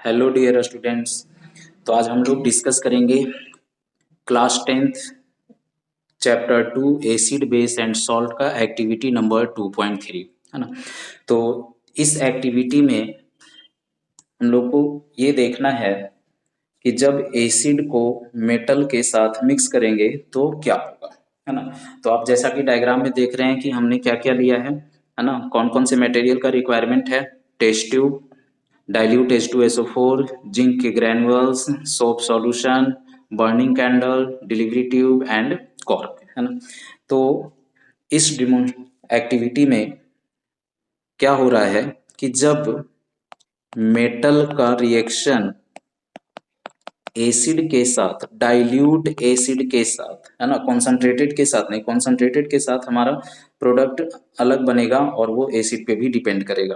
Hello dear students. तो आज हम लोग डिस्कस करेंगे class 10th chapter 2 acid base and salt का एक्टिविटी नंबर 2.3 है ना। तो इस एक्टिविटी में हम लोग को ये देखना है कि जब एसिड को मेटल के साथ मिक्स करेंगे तो क्या होगा, है ना। तो आप जैसा कि डायग्राम में देख रहे हैं कि हमने क्या क्या लिया है ना। कौन कौन से मटेरियल का रिक्वायरमेंट है। Test tube, dilute H2SO4, zinc के granules, soap solution, burning candle, delivery tube and cork, है ना। तो इस डिमो एक्टिविटी में क्या हो रहा है कि जब मेटल का रिएक्शन एसिड के साथ, डाइल्यूट एसिड के साथ, है ना, कॉन्सेंट्रेटेड के साथ नहीं, कॉन्सेंट्रेटेड के साथ हमारा प्रोडक्ट अलग बनेगा और वो एसिड पे भी डिपेंड करेगा,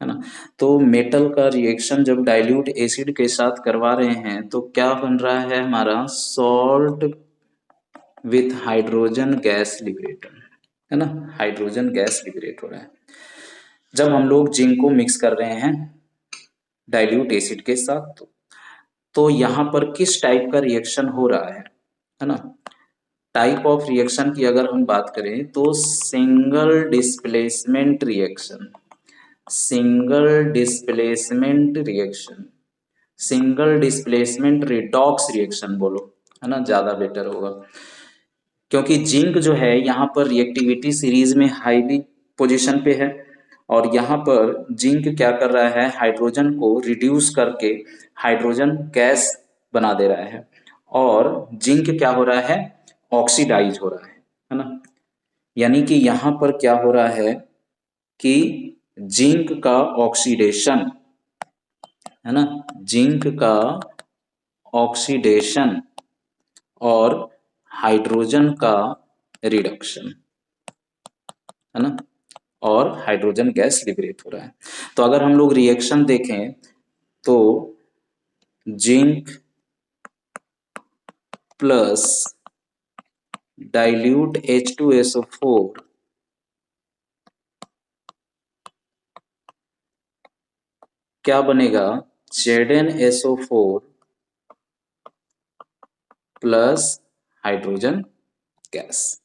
है ना। तो मेटल का रिएक्शन जब डाइल्यूट एसिड के साथ करवा रहे हैं तो क्या बन रहा है हमारा salt with hydrogen gas liberator, है ना। हाइड्रोजन गैस लिबरेट हो रहा है जब हम लोग जिंक को मिक्स कर रहे हैं डाइल्यूट एसिड के साथ। तो यहाँ पर किस टाइप का रिएक्शन हो रहा है ना। टाइप ऑफ रिएक्शन की अगर हम बात करें तो single displacement reaction, single displacement reaction, single displacement redox reaction बोलो, है ना, ज्यादा बेटर होगा। क्योंकि जिंक जो है यहाँ पर रिएक्टिविटी सीरीज में हाईली पोजीशन पे है और यहाँ पर जिंक क्या कर रहा है, हाइड्रोजन को रिड्यूस करके हाइड्रोजन गैस बना दे रहा है और जिंक क्या हो रहा है, ऑक्सीडाइज हो रहा है ना। यानी कि यहाँ पर क्या हो रहा है कि जिंक का ऑक्सीडेशन, है ना, जिंक का ऑक्सीडेशन और हाइड्रोजन का रिडक्शन, है ना, और हाइड्रोजन गैस लिबरेट हो रहा है। तो अगर हम लोग रिएक्शन देखें तो जिंक प्लस डाइल्यूट H2SO4 क्या बनेगा, ZnSO4 plus hydrogen gas.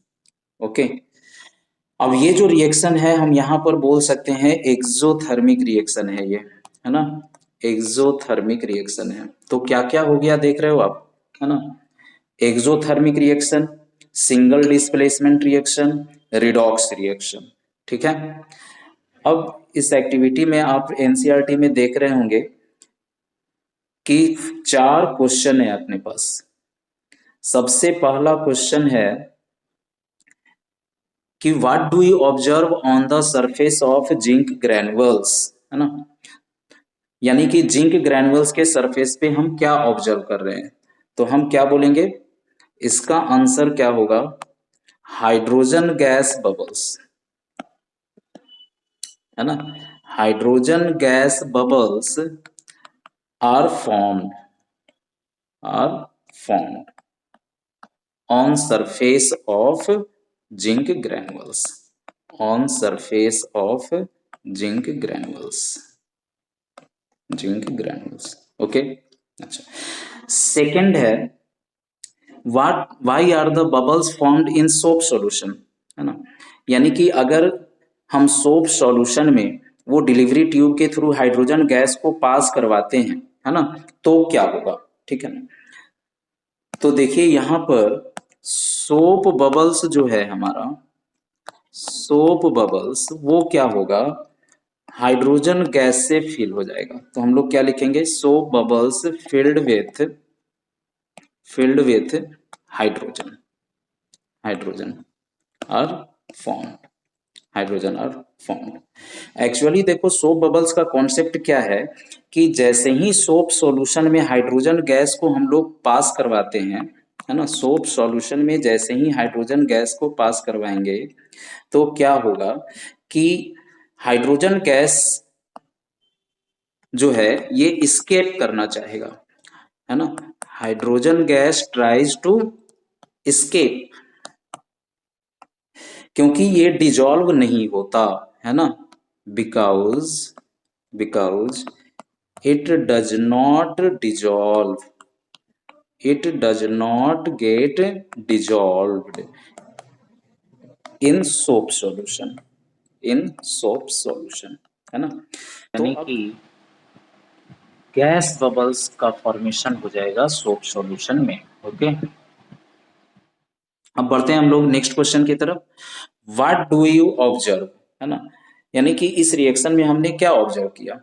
Okay, अब ये जो रिएक्शन है हम यहाँ पर बोल सकते हैं एक्सोथर्मिक रिएक्शन है ये, है ना, एक्सोथर्मिक रिएक्शन है। तो क्या क्या हो गया देख रहे हो आप, है ना। Exothermic reaction, single displacement reaction, redox reaction, ठीक है। अब इस एक्टिविटी में आप एनसीईआरटी में देख रहे होंगे कि 4 क्वेश्चन है अपने पास। सबसे पहला क्वेश्चन है कि what do you observe on the surface of zinc granules, है ना। यानी कि जिंक ग्रैनुअल्स के सरफेस पे हम क्या ऑब्जर्व कर रहे हैं। तो हम क्या बोलेंगे, इसका आंसर क्या होगा, हाइड्रोजन गैस बबल्स, है ना। Hydrogen gas bubbles are formed, are formed on surface of zinc granules, on surface of zinc granules, zinc granules। Okay, अच्छा। सेकंड है what why are the bubbles formed in soap solution, है ना। यानी कि अगर हम सोप सॉल्यूशन में वो डिलीवरी ट्यूब के थ्रू हाइड्रोजन गैस को पास करवाते हैं, है ना, तो क्या होगा, ठीक है ना। तो देखिए यहाँ पर सोप बबल्स जो है हमारा, सोप बबल्स वो क्या होगा, हाइड्रोजन गैस से फिल हो जाएगा। तो हम लोग क्या लिखेंगे, soap bubbles filled with hydrogen, hydrogen are formed, hydrogen are formed. Actually देखो सोप बबल्स का कॉन्सेप्ट क्या है कि जैसे ही सोप सॉल्यूशन में हाइड्रोजन गैस को हम लोग पास करवाते हैं, है ना, सोप सॉल्यूशन में जैसे ही हाइड्रोजन गैस को पास करवाएंगे तो क्या होगा कि हाइड्रोजन गैस जो है ये इस्केप करना चाहेगा, है ना। Hydrogen gas tries to escape, क्योंकि ये डिजॉल्व नहीं होता, है ना, because because it does not dissolve, it does not get dissolved in soap solution, in soap solution, है ना। यानी कि गैस बबल्स का फॉर्मेशन हो जाएगा सोप सॉल्यूशन में। ओके, अब बढ़ते हैं हम लोग नेक्स्ट क्वेश्चन की तरफ। व्हाट डू यू ऑब्जर्व, है ना, यानी कि इस रिएक्शन में हमने क्या ऑब्जर्व किया,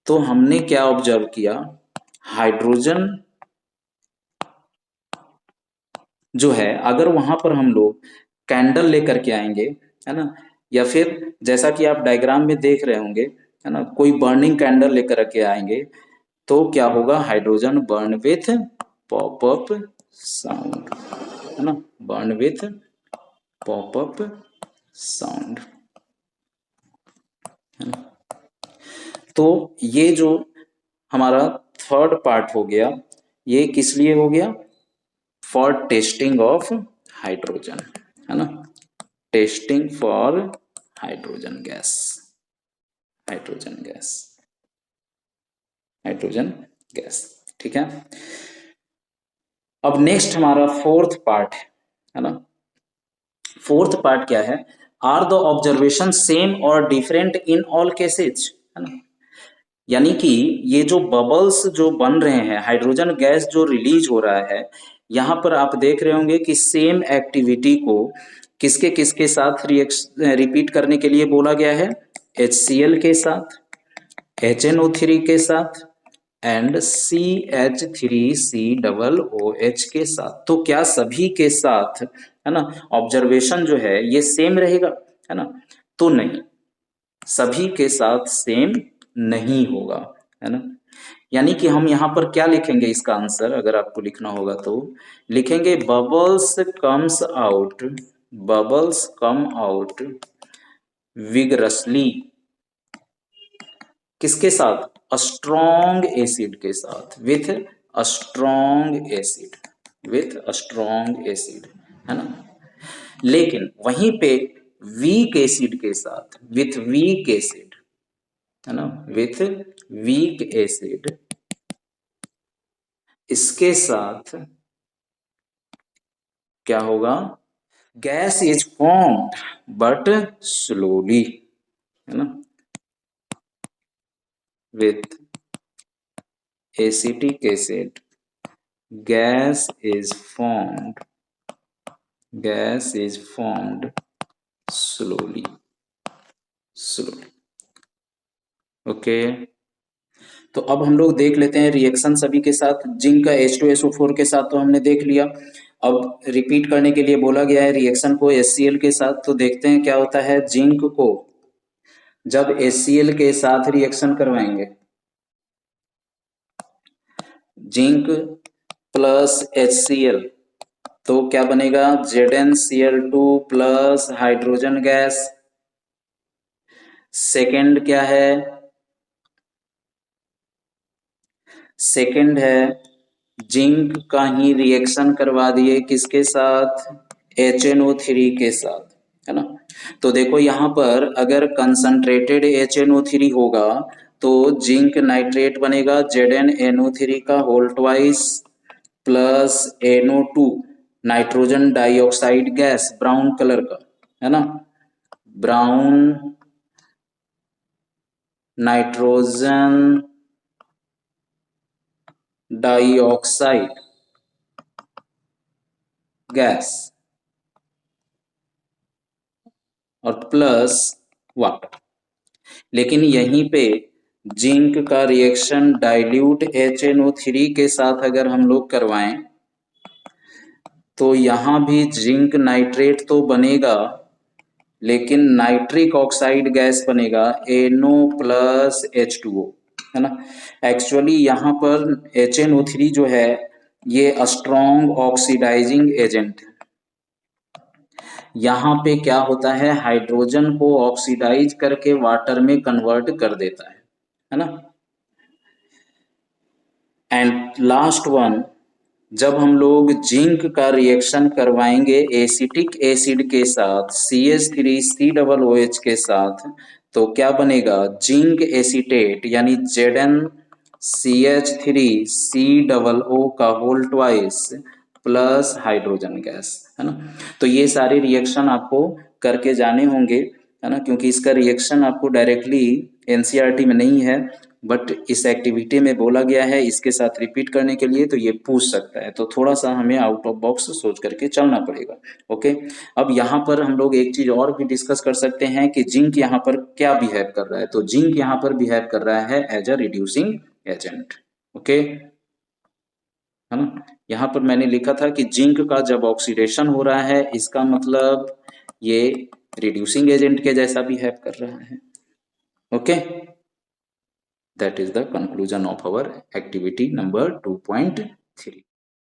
तो हमने क्या ऑब्जर्व किया, हाइड्रोजन जो है अगर वहां पर हम लोग कैंडल लेकर के आएंगे, है ना, या फिर जैसा कि आप डायग्राम में देख रहे होंगे, है ना, कोई बर्निंग कैंडल लेकर के आएंगे तो क्या होगा, hydrogen burn with popup sound, है ना, बर्न विथ पॉपअप साउंड, है ना। तो ये जो हमारा थर्ड पार्ट हो गया, ये किस लिए हो गया, फॉर टेस्टिंग ऑफ हाइड्रोजन, है ना, testing for hydrogen gas, hydrogen gas, hydrogen gas, ठीक है। अब नेक्स्ट हमारा फोर्थ पार्ट है ना, फोर्थ पार्ट क्या है, आर द ऑब्जर्वेशन सेम और डिफरेंट इन ऑल केसेज, है ना, यानी कि ये जो बबल्स जो बन रहे हैं, हाइड्रोजन गैस जो रिलीज हो रहा है, यहाँ पर आप देख रहे होंगे कि सेम एक्टिविटी को किसके किसके साथ रिपीट करने के लिए बोला गया है, HCl के साथ, HNO3 के साथ एंड CH3COOH के साथ। तो क्या सभी के साथ, है ना, ऑब्जर्वेशन जो है ये सेम रहेगा, है ना, तो नहीं, सभी के साथ सेम नहीं होगा, है ना। यानी कि हम यहाँ पर क्या लिखेंगे, इसका आंसर अगर आपको लिखना होगा तो लिखेंगे bubbles comes out, bubbles come out vigorously, किसके साथ, स्ट्रॉन्ग एसिड के साथ, with strong acid, with strong acid, है ना। लेकिन वहीं पे वीक एसिड के साथ, विथ वीक एसिड, है ना, विथ वीक एसिड, इसके साथ क्या होगा, gas is formed but slowly, है ना, with acetic acid gas is formed, gas is formed slowly, slowly. Okay, तो अब हम लोग देख लेते हैं रिएक्शन सभी के साथ। जिंक का H2SO4 के साथ तो हमने देख लिया, अब रिपीट करने के लिए बोला गया है रिएक्शन को HCl के साथ, तो देखते हैं क्या होता है। जिंक को जब HCl के साथ रिएक्शन करवाएंगे, जिंक प्लस HCl, तो क्या बनेगा, ZnCl2 plus hydrogen gas. Second क्या है, सेकेंड है जिंक का ही रिएक्शन करवा दिए किसके साथ, HNO3 के साथ, है ना। तो देखो यहाँ पर अगर कंसंट्रेटेड HNO3 होगा तो जिंक नाइट्रेट बनेगा ZnNO3 का whole twice plus NO2 nitrogen dioxide gas brown colour का, है ना, ब्राउन नाइट्रोजन डाइऑक्साइड गैस और प्लस वाटर। लेकिन यहीं पे जिंक का रिएक्शन डाइल्यूट HNO3 के साथ अगर हम लोग करवाएं तो यहां भी जिंक नाइट्रेट तो बनेगा, लेकिन नाइट्रिक ऑक्साइड गैस बनेगा NO प्लस H2O, है ना। एक्चुअली यहाँ पर HNO3 जो है ये स्ट्रॉन्ग ऑक्सीडाइजिंग एजेंट है। यहाँ पे क्या होता है, हाइड्रोजन को ऑक्सीडाइज करके वाटर में कन्वर्ट कर देता है ना। एंड लास्ट वन, जब हम लोग जिंक का रिएक्शन करवाएंगे एसिटिक एसिड के साथ CH3COOH के साथ, तो क्या बनेगा, जिंक एसीटेट यानी Zn CH3COO का whole twice plus hydrogen gas, है ना। तो ये सारे रिएक्शन आपको करके जाने होंगे, है ना, क्योंकि इसका रिएक्शन आपको डायरेक्टली एनसीईआरटी में नहीं है, बट इस एक्टिविटी में बोला गया है इसके साथ रिपीट करने के लिए, तो ये पूछ सकता है, तो थोड़ा सा हमें आउट ऑफ बॉक्स सोच करके चलना पड़ेगा। ओके, अब यहाँ पर हम लोग एक चीज और भी डिस्कस कर सकते हैं कि जिंक यहाँ पर क्या बिहेव कर रहा है। तो जिंक यहाँ पर बिहेव कर रहा है as a reducing agent. Okay, है ना। यहाँ पर मैंने लिखा था कि जिंक का जब ऑक्सीडेशन हो रहा है, इसका मतलब ये रिड्यूसिंग एजेंट के जैसा बिहेव कर रहा है। Okay, that is the conclusion of our activity number 2.3.